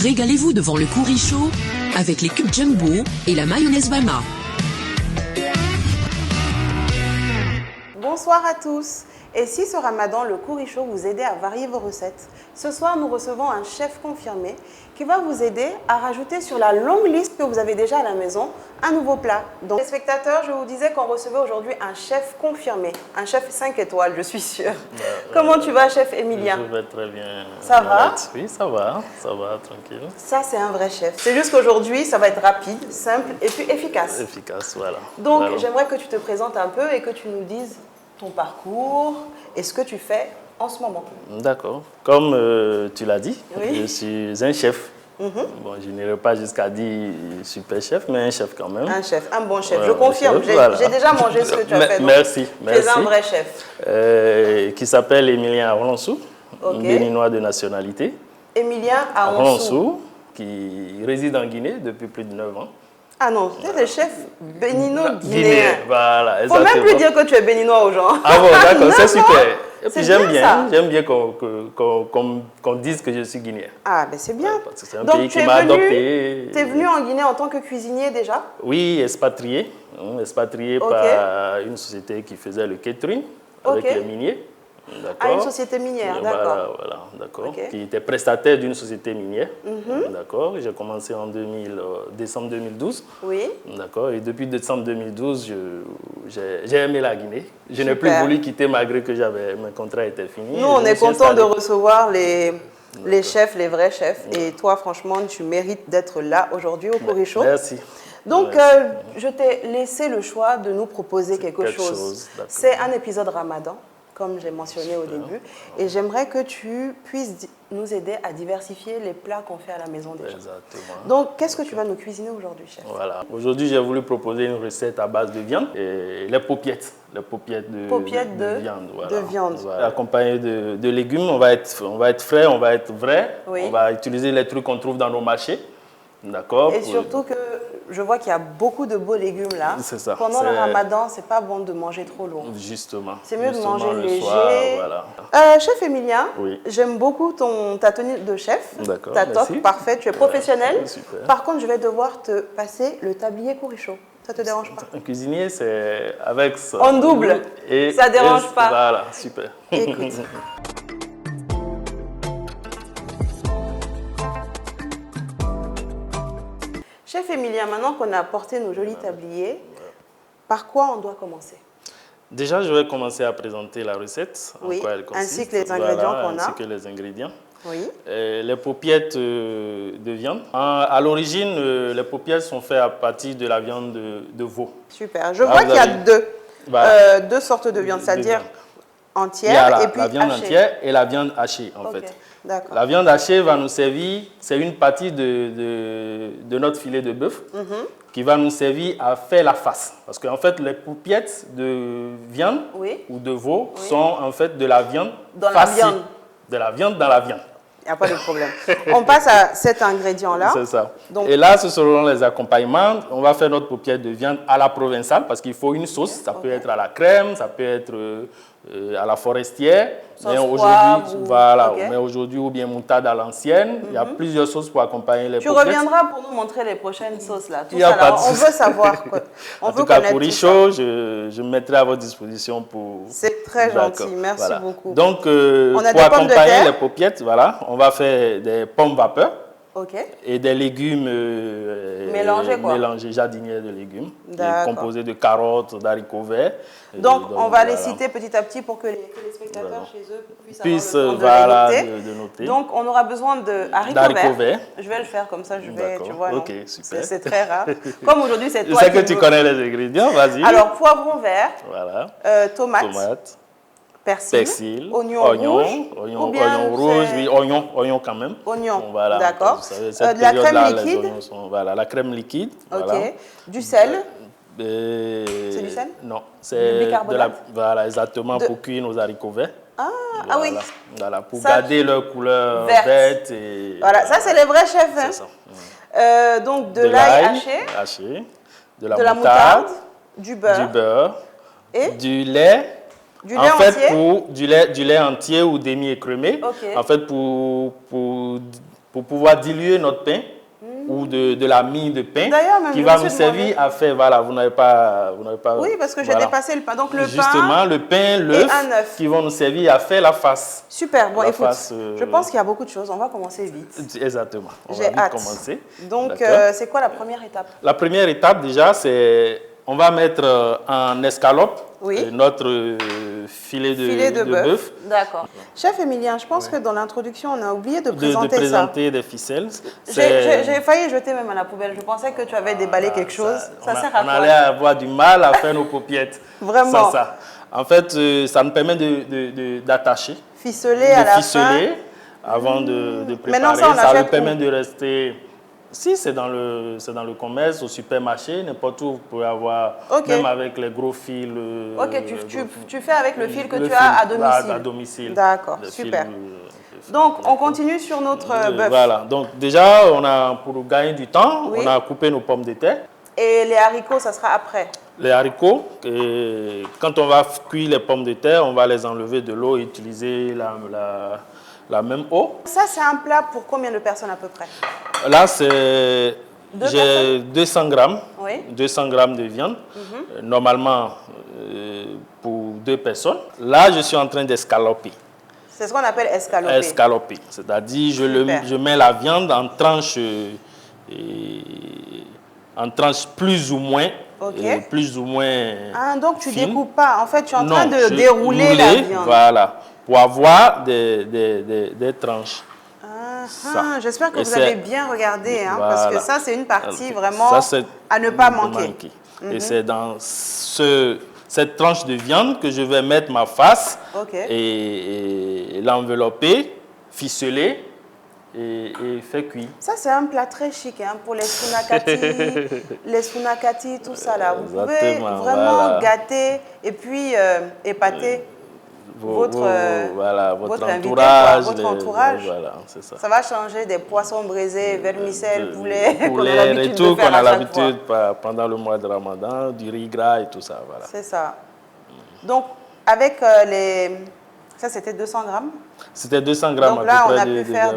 Régalez-vous devant le curry chaud avec les cubes jumbo et la mayonnaise Bama. Bonsoir à tous. Et si ce ramadan, le curry chaud vous aidait à varier vos recettes? Ce soir, nous recevons un chef confirmé qui va vous aider à rajouter sur la longue liste que vous avez déjà à la maison un nouveau plat. Donc, les spectateurs, je vous disais qu'on recevait aujourd'hui un chef confirmé, un chef 5 étoiles, je suis sûre. Comment tu vas, chef Emilien? Je vais très bien. Ça va? Oui, ça va, tranquille. Ça, c'est un vrai chef. C'est juste qu'aujourd'hui, ça va être rapide, simple et puis efficace. Efficace, voilà. Donc, Voilà. j'aimerais que tu te présentes un peu et que tu nous dises ton parcours et ce que tu fais en ce moment. D'accord. Comme tu l'as dit, Oui. je suis un chef. Bon, je n'irai pas jusqu'à dire super chef, mais un chef quand même. Un chef, un bon chef. Ouais, Je un confirme, chef, voilà. j'ai déjà mangé ce que tu as fait. Donc Merci, tu es merci. un vrai chef. Qui s'appelle Emilien Aronsou, Ok. béninois de nationalité. Emilien Aronsou. Aronsou, qui réside en Guinée depuis plus de 9 ans. Ah non, tu es le chef bénino-guinéen. Guinéen, voilà, Faut même exactement. plus dire que tu es béninois aux gens. Ah bon, d'accord, Non, c'est non. super. Et C'est puis j'aime bien ça. bien qu'on dise que je suis guinéen. Ah, ben c'est bien. Parce que c'est un Donc pays tu qui es m'a venu, adopté. tu es venu en Guinée en tant que cuisinier déjà? Oui, expatrié. Expatrié Ok. par une société qui faisait le catering avec Ok. les miniers. À une société minière, d'accord. Voilà, d'accord. Ok. Qui était prestataire d'une société minière. D'accord. J'ai commencé en décembre 2012. Oui. D'accord. Et depuis décembre 2012, j'ai aimé la Guinée. Je n'ai plus Super. voulu quitter malgré que mon contrat était fini. Nous, on Je me est suis content de installé. recevoir les chefs, les vrais chefs. Et toi, franchement, tu mérites d'être là aujourd'hui au Curry Show. Merci. Donc, Merci. je t'ai laissé le choix de nous proposer quelque chose. d'accord. C'est un épisode Ramadan, comme j'ai mentionné au début. Et j'aimerais que tu puisses nous aider à diversifier les plats qu'on fait à la maison déjà. Exactement. Donc, qu'est-ce que tu vas nous cuisiner aujourd'hui, chef? Voilà. Aujourd'hui, j'ai voulu proposer une recette à base de viande et les paupiètes. Les paupiètes de viande. Voilà. de viande. Voilà. Accompagné de légumes. On va être frais, on va être vrai. Oui. On va utiliser les trucs qu'on trouve dans nos marchés. D'accord. Et surtout que je vois qu'il y a beaucoup de beaux légumes là. C'est ça. Pendant le C'est- Ramadan, c'est pas bon de manger trop lourd. Justement. C'est mieux de Justement, manger le léger. soir, voilà. Chef Emilien, Oui. j'aime beaucoup ta tenue de chef. D'accord, Ta top, merci. parfait, tu es professionnel. Super. Par contre, je vais devoir te passer le tablier Curry Show. Ça te dérange pas? Un cuisinier, c'est avec ça. En double. Ça dérange pas. Voilà, super. Écoute. Chef Emilien, maintenant qu'on a porté nos jolis tabliers, par quoi on doit commencer? Déjà, je vais commencer à présenter la recette, Oui, en quoi elle consiste. ainsi que les ingrédients qu'on a. Ainsi que les ingrédients. Oui. Les paupiètes de viande. À l'origine, les paupiètes sont faites à partir de la viande de veau. Super. Je vois qu'il y a Voilà. deux sortes de viande, De c'est-à-dire viande. entière Il y a et puis la viande hachée. entière et la viande hachée, en Ok, fait. d'accord. La viande hachée va nous servir, c'est une partie de notre filet de bœuf qui va nous servir à faire la face. Parce qu'en fait, les paupiètes de viande Oui. ou de veau Oui. sont en fait de la viande Dans la farcie. viande. De la viande dans la viande. Il n'y a pas de problème. On passe à cet ingrédient-là. C'est ça. Donc- Et là, ce seront les accompagnements. On va faire notre paupière de viande à la provençale parce qu'il faut une sauce. Ça peut être à la crème, ça peut être à la forestière. Sauce Mais aujourd'hui, poivre ou- voilà. ok. Mais aujourd'hui, ou bien moutarde à l'ancienne. Il y a plusieurs sauces pour accompagner les Tu paupières. reviendras pour nous montrer les prochaines sauces là. Tout Il y a ça, pas là. de On souci. veut savoir. Quoi. On En veut tout cas, connaître pour tout Richaud, je me mettrai à votre disposition pour... C'est très gentil. D'accord, Merci voilà. beaucoup. Donc, On a pour des pommes de accompagner terre. les paupiètes, voilà, on va faire des pommes vapeur Ok. et des légumes Mélangés, quoi. mélangés, jardinières de légumes, D'accord. composés de carottes, d'haricots verts. Donc, on va les voilà. citer petit à petit pour que les spectateurs Voilà. chez eux puissent Puissent, avoir le temps voilà, de les noter. de noter. Donc, on aura besoin de haricots D'haricots verts. verts. Je vais le faire comme ça, je vais, D'accord. tu vois. non. Ok, super. C'est très rare. Comme aujourd'hui, c'est Je toi sais qui que tu me- connais les ingrédients, vas-y. Alors, poivron vert, Voilà. tomates, Tomates, persil, persil, oignon rouge, oignon ou bien rouge, c'est- oui, oignon quand même. Oignon, Bon, voilà, d'accord. vous savez, cette De la crème période-là, les liquide. oignons sont- voilà, la crème liquide. Ok. Voilà. Du sel. C'est du sel? Non, Du c'est bicarbonate? voilà, exactement De- pour cuire nos haricots verts. Ah Voilà, oui. Voilà, pour Ça- garder leur couleur Verte. verte. Et, Voilà, ça c'est les vrais chefs. Hein. C'est ça. Donc de l'ail haché, de la de la moutarde, moutarde, du beurre, du beurre, et du lait. du En lait fait, entier. du lait entier ou demi-écrémé. Ok. En fait, pour pour pouvoir diluer notre pain ou de la mie de pain D'ailleurs, qui va nous servir à faire, voilà, vous n'avez pas... Oui, parce que j'ai dépassé le pain. Donc le Justement, pain, le pain, l'œuf qui vont nous servir à faire la face. Super, bon La écoute, face, je pense qu'il y a beaucoup de choses, on va commencer vite. Exactement, on va J'ai vite hâte. commencer. Donc c'est quoi la première étape? La première étape déjà, c'est on va mettre en escalope notre filet de bœuf. D'accord. Chef Emilien, je pense que dans l'introduction, on a oublié de présenter de présenter des ficelles. J'ai failli jeter même à la poubelle. Je pensais que tu avais déballé quelque chose. Ça sert à quoi? On allait avoir du mal à faire nos paupiètes. Vraiment. Ça. En fait, ça nous permet d'attacher. Ficeler à la fin. Avant de préparer. Maintenant, ça nous permet de rester... Si, c'est dans le commerce, au supermarché, n'importe où, vous pouvez avoir, même avec les gros fils. Ok, tu fais avec le fil que tu as à domicile. À domicile. D'accord, super. Donc, on continue sur notre bœuf. Voilà, donc déjà, pour gagner du temps, on a coupé nos pommes de terre. Et les haricots, ça sera après? Les haricots, quand on va cuire les pommes de terre, on va les enlever de l'eau et utiliser la même eau. Ça, c'est un plat pour combien de personnes à peu près? Là, j'ai 200 grammes, 200 grammes de viande, normalement pour 2 personnes. Là, je suis en train d'escaloper. C'est ce qu'on appelle escaloper. Escaloper, c'est-à-dire je mets la viande en tranches plus ou moins. Plus ou moins donc tu fines. découpes pas, en fait tu es en train de dérouler la viande. Voilà, pour avoir des tranches. J'espère que vous avez bien regardé, parce que ça c'est une partie vraiment à ne pas manquer. Et c'est dans cette tranche de viande que je vais mettre ma face et l'envelopper, ficeler et faire cuire. Ça c'est un plat très chic pour les sunakati, tout ça là. Vous pouvez vraiment gâter et puis épater votre entourage. Voilà, c'est ça. Ça va changer des poissons braisés, vermicelles, poulet et tout qu'on a l'habitude pendant le mois de Ramadan, du riz gras et tout ça. Voilà. C'est ça. Donc, avec ça, c'était 200 grammes? C'était 200 grammes. Donc là, on a pu faire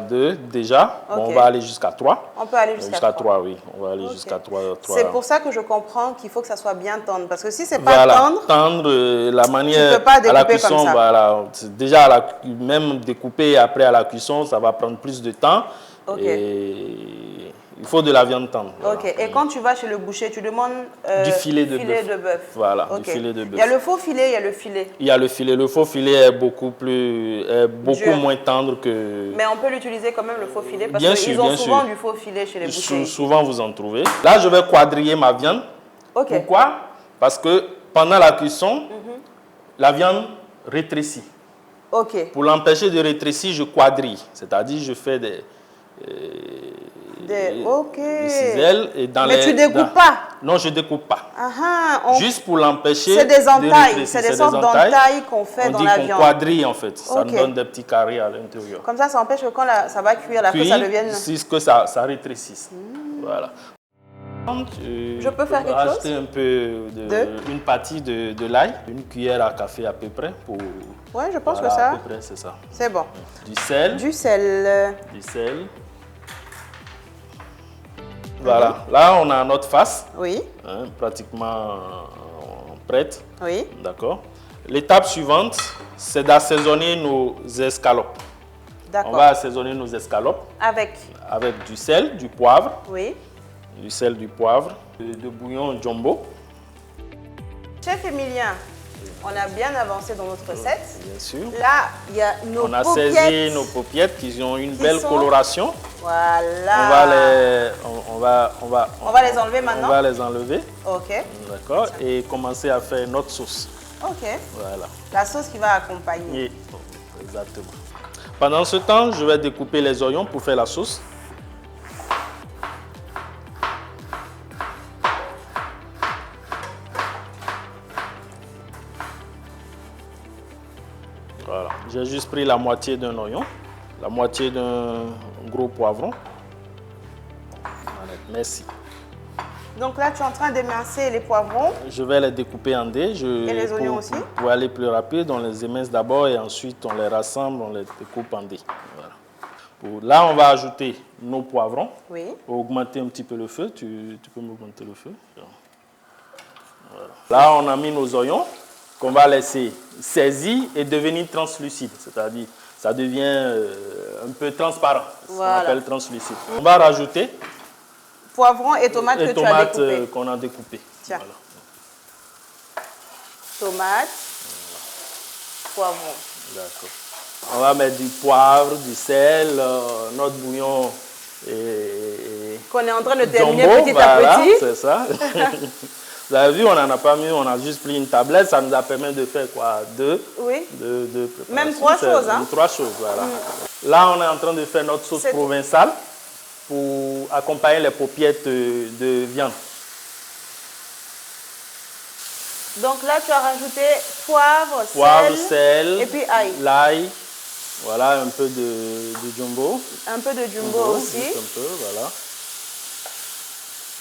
deux déjà. Bon, on va aller jusqu'à 3. On peut aller jusqu'à 3. Oui. On va aller jusqu'à 3. C'est pour ça que je comprends qu'il faut que ça soit bien tendre. Parce que si c'est pas tendre, la manière tu peux pas découper à la cuisson, comme ça. Voilà, déjà même découper après à la cuisson, ça va prendre plus de temps. Et il faut de la viande tendre. Voilà. Et quand tu vas chez le boucher, tu demandes du filet de bœuf. Voilà, du filet de bœuf. Il y a le faux filet, il y a le filet. Il y a le filet. Le faux filet est beaucoup moins tendre que... Mais on peut l'utiliser quand même, le faux filet, parce qu'ils ont souvent du faux filet chez les bouchers. Souvent, vous en trouvez. Là, je vais quadriller ma viande. Pourquoi? Parce que pendant la cuisson, la viande rétrécit. Pour l'empêcher de rétrécir, je quadrille. C'est-à-dire, je fais des ciselles. Mais tu ne découpes pas? Non, je ne découpe pas. Juste pour l'empêcher. C'est des entailles, c'est des sortes d'entailles qu'on fait dans la viande. On dit qu'on quadrille en fait, ça nous donne des petits carrés à l'intérieur. Comme ça empêche que quand ça va cuire, que ça devienne... que ça rétrécisse. Voilà. Je peux faire quelque chose? Un peu une partie de l'ail, une cuillère à café à peu près. Oui, je pense que ça. À peu près, c'est ça. C'est bon. Du sel. Du sel. Voilà. Là, on a notre face. Oui. Pratiquement prête. Oui. D'accord. L'étape suivante, c'est d'assaisonner nos escalopes. D'accord. On va assaisonner nos escalopes. Avec du sel, du poivre. Oui. Du sel, du poivre, de bouillon jumbo. Chef Emilien, on a bien avancé dans notre recette. Bien sûr. Là, il y a nos paupiètes. On a saisi nos paupiètes qui ont une belle coloration. Voilà. On va les enlever maintenant. On va les enlever. D'accord. Et commencer à faire notre sauce. Voilà. La sauce qui va accompagner. Exactement. Pendant ce temps, je vais découper les oignons pour faire la sauce. Voilà. J'ai juste pris la moitié d'un oignon, la moitié d'un gros poivron. Voilà. Merci. Donc là, tu es en train d'émincer les poivrons. Je vais les découper en dés. Et les oignons aussi? Pour aller plus rapide, on les émince d'abord et ensuite on les rassemble, on les découpe en dés. Voilà. Là, on va ajouter nos poivrons. Oui. Pour augmenter un petit peu le feu, tu peux m'augmenter le feu. Voilà. Là, on a mis nos oignons qu'on va laisser saisir et devenir translucide. C'est-à-dire, ça devient un peu transparent. Voilà. On appelle translucide. On va rajouter poivrons et tomates que tu as découpées. Qu'on a découpées. Tiens. Voilà. Tomates, poivrons. D'accord. On va mettre du poivre, du sel, notre bouillon qu'on est en train de terminer jumbo, petit à petit. C'est ça. Vous avez vu, on n'en a pas mis, on a juste pris une tablette. Ça nous a permis de faire quoi? Deux Même 3 choses. Hein? 3 choses, voilà. Là, on est en train de faire notre sauce provençale pour accompagner les paupiètes de viande. Donc là, tu as rajouté poivre, sel et puis ail. L'ail, voilà, un peu de jumbo. Un peu de jumbo aussi. Juste un peu, voilà.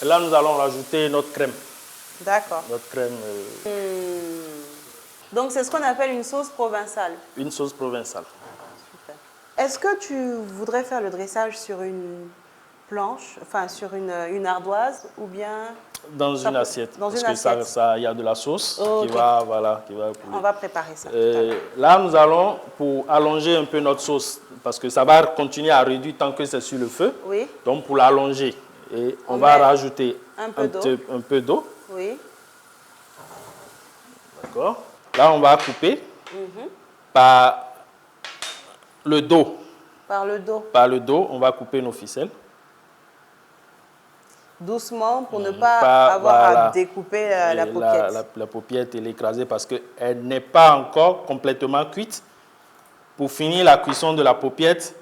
Et là, nous allons rajouter notre crème. D'accord. Notre crème. Donc, c'est ce qu'on appelle une sauce provençale. Une sauce provençale. Super. Est-ce que tu voudrais faire le dressage sur une planche, enfin sur une ardoise ou bien... Dans une assiette. Parce que il y a de la sauce qui va couler. On va préparer ça. Là, nous allons, pour allonger un peu notre sauce, parce que ça va continuer à réduire tant que c'est sur le feu. Oui. Donc, pour l'allonger, on va rajouter un peu d'eau. Oui. D'accord. Là, on va couper par le dos. Par le dos. Par le dos, on va couper nos ficelles. Doucement pour ne pas avoir à découper la paupiette. La paupiette et l'écraser parce qu'elle n'est pas encore complètement cuite. Pour finir la cuisson de la paupiette,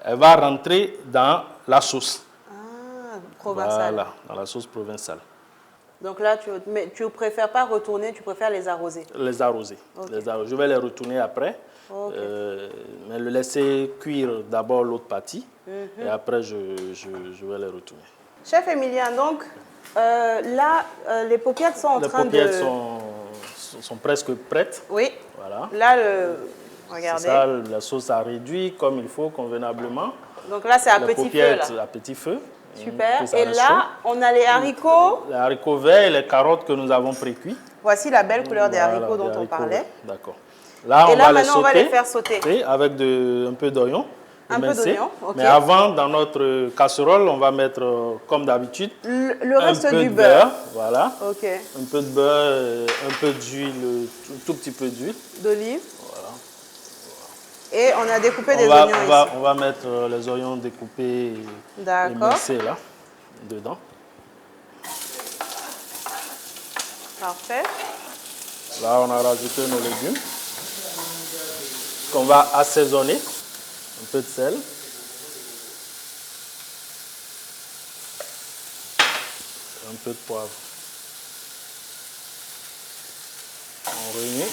elle va rentrer dans la sauce. Ah, provençale. Voilà, dans la sauce provençale. Donc là, tu ne préfères pas retourner, tu préfères les arroser? Les arroser. Okay. Je vais les retourner après. Okay. Mais le laisser cuire d'abord l'autre partie et après je vais les retourner. Chef Emilien, donc là, les paupiètes sont en train de... Les paupiètes sont presque prêtes. Oui. Voilà. Là, regardez. Ça, la sauce a réduit comme il faut, convenablement. Donc là, c'est à petit feu. À petit feu. Super. Et là, on a les haricots. Les haricots verts et les carottes que nous avons pré-cuits. Voici la belle couleur des haricots dont on parlait. D'accord. Là, on va les faire sauter. Avec un peu d'oignon. Un peu d'oignon, ok. Mais avant, dans notre casserole, on va mettre, comme d'habitude, le reste du beurre. Voilà. Ok. Un peu de beurre, un peu d'huile, tout petit peu d'huile. D'olive. Voilà. Et on a découpé des oignons ici. On va mettre les oignons découpés et mixés là, dedans. Parfait. Là, on a rajouté nos légumes qu'on va assaisonner. Un peu de sel. Un peu de poivre. On réunit.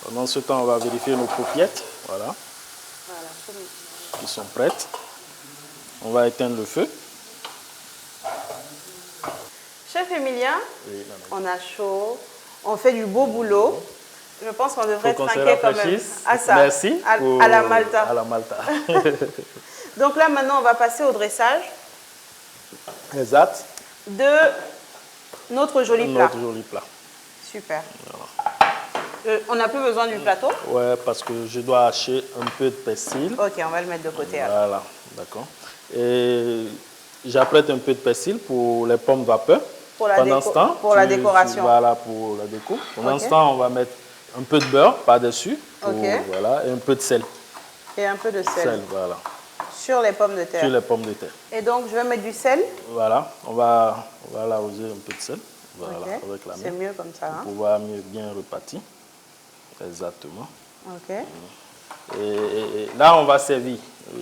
Pendant ce temps, on va vérifier nos paupiettes. Voilà. Elles sont prêtes. On va éteindre le feu. Chef Emilien, on a chaud. On fait du beau boulot. Je pense qu'on devrait trinquer quand même à ça. Merci. À la Malta. À la Malta. Donc là, maintenant, on va passer au dressage. Exact. De notre joli plat. Notre joli plat. Super. Voilà. On n'a plus besoin du plateau? Ouais, parce que je dois hacher un peu de persil. Ok, on va le mettre de côté. Voilà, alors. d'accord. Et j'apprête un peu de persil pour les pommes vapeur. Pour la décoration. Voilà, pour la déco. Pendant ce temps, on va mettre un peu de beurre par-dessus. Voilà, et un peu de sel. Et un peu de sel. Voilà. Sur les pommes de terre. Sur les pommes de terre. Et donc, je vais mettre du sel. Voilà, on va l'arroser un peu de sel. Voilà, avec la main. C'est mieux comme ça. Pour pouvoir bien repartir. Exactement. Ok. Et là, on va servir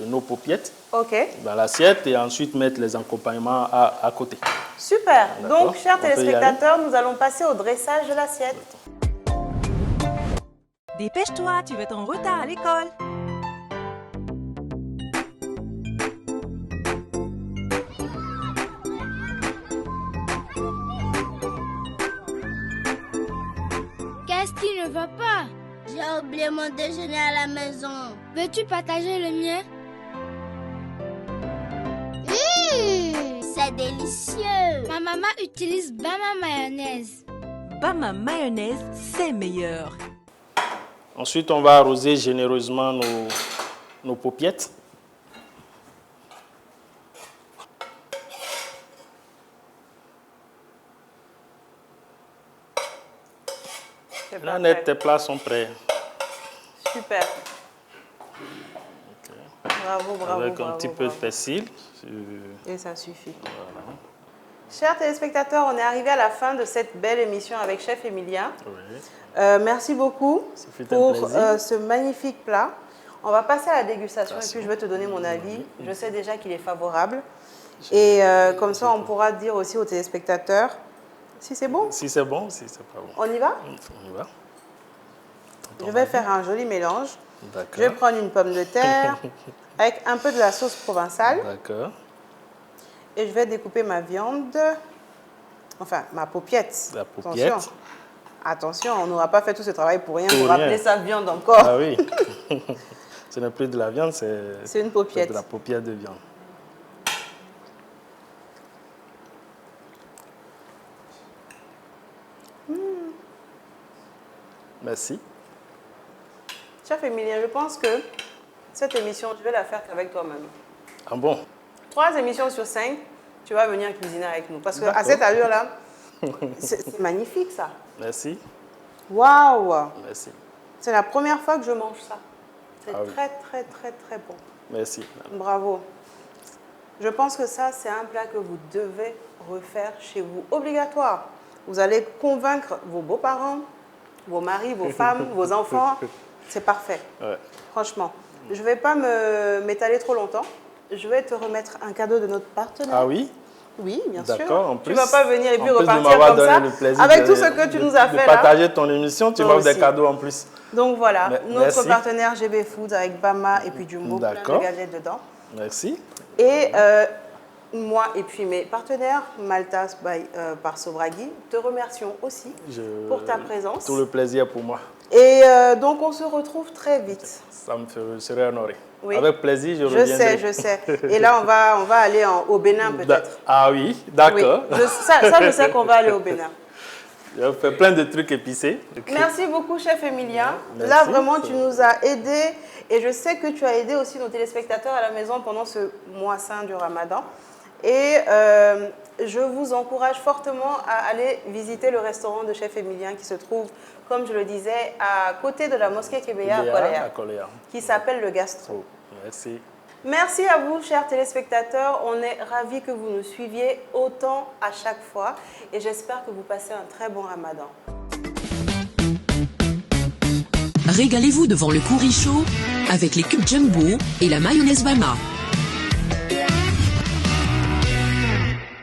nos paupiettes dans l'assiette et ensuite mettre les accompagnements à côté. Super. Donc, chers téléspectateurs, nous allons passer au dressage de l'assiette. Dépêche-toi, tu vas être en retard à l'école. Qu'est-ce qui ne va pas? J'ai oublié mon déjeuner à la maison. Veux-tu partager le mien? C'est délicieux. Ma maman utilise Bama mayonnaise. Bama mayonnaise, c'est meilleur. Ensuite, on va arroser généreusement nos paupiettes. Là, Annette, tes plats sont prêts. Super. Okay. Bravo, bravo. Avec un petit peu de persil. Et ça suffit. Voilà. Chers téléspectateurs, on est arrivé à la fin de cette belle émission avec Chef Emilien. Oui. Merci beaucoup pour ce magnifique plat. On va passer à la dégustation et puis je vais te donner mon avis. Je sais déjà qu'il est favorable. Et comme ça, on pourra dire aussi aux téléspectateurs si c'est bon. Si c'est bon, si c'est pas bon. On y va? On y va. Je vais faire un joli mélange. D'accord. Je vais prendre une pomme de terre avec un peu de la sauce provençale. D'accord. Et je vais découper ma viande, enfin ma paupiette. La paupiette. Attention, on n'aura pas fait tout ce travail pour rien, Pour pour rien. rappeler sa viande encore. Ah oui. Ce n'est plus de la viande, c'est une paupiette. de la paupiette de viande. Merci. Chef Emilien, je pense que cette émission, je vais la faire qu'avec toi-même. Ah bon? 3 émissions sur 5, tu vas venir cuisiner avec nous. Parce qu'à cette allure-là, c'est magnifique ça. Merci. Waouh! Merci. C'est la première fois que je mange ça. C'est Ah oui. très, très, très, très bon. Merci. Bravo. Je pense que ça, c'est un plat que vous devez refaire chez vous. Obligatoire. Vous allez convaincre vos beaux-parents, vos maris, vos femmes, vos enfants. C'est parfait. Ouais. Franchement. Je ne vais pas m'étaler trop longtemps. Je vais te remettre un cadeau de notre partenaire. Ah oui? Oui, bien sûr. D'accord, en Tu plus. ne vas pas venir et puis en plus de repartir m'avoir comme donné ça. le plaisir Avec de- tout ce que tu nous as de fait là. partager ton émission, tu Toi m'offres des aussi. cadeaux en plus. Donc voilà, notre Merci. partenaire GB Foods avec Bama et puis Jumbo, plein de D'accord. gadgets dedans. Merci. Et moi et puis mes partenaires, Maltas par Sobragui, te remercions aussi pour ta présence. Tout le plaisir pour moi. Et donc on se retrouve très vite. Ça me fait, je serai honoré. Oui. Avec plaisir, je reviendrai. Je sais. Et là, on va aller au Bénin peut-être. Ah oui, d'accord. Oui. Ça, je sais qu'on va aller au Bénin. Je fais plein de trucs épicés. Okay. Merci beaucoup, Chef Emilien. Merci. Là, vraiment, tu nous as aidés. Et je sais que tu as aidé aussi nos téléspectateurs à la maison pendant ce mois saint du Ramadan. Et je vous encourage fortement à aller visiter le restaurant de Chef Emilien qui se trouve, comme je le disais, à côté de la mosquée Kébéa à Koléa, qui s'appelle le Gastro. Merci. Merci à vous, chers téléspectateurs. On est ravis que vous nous suiviez autant à chaque fois. Et j'espère que vous passez un très bon Ramadan. Régalez-vous devant le Courricho avec les cubes Jumbo et la mayonnaise Bama.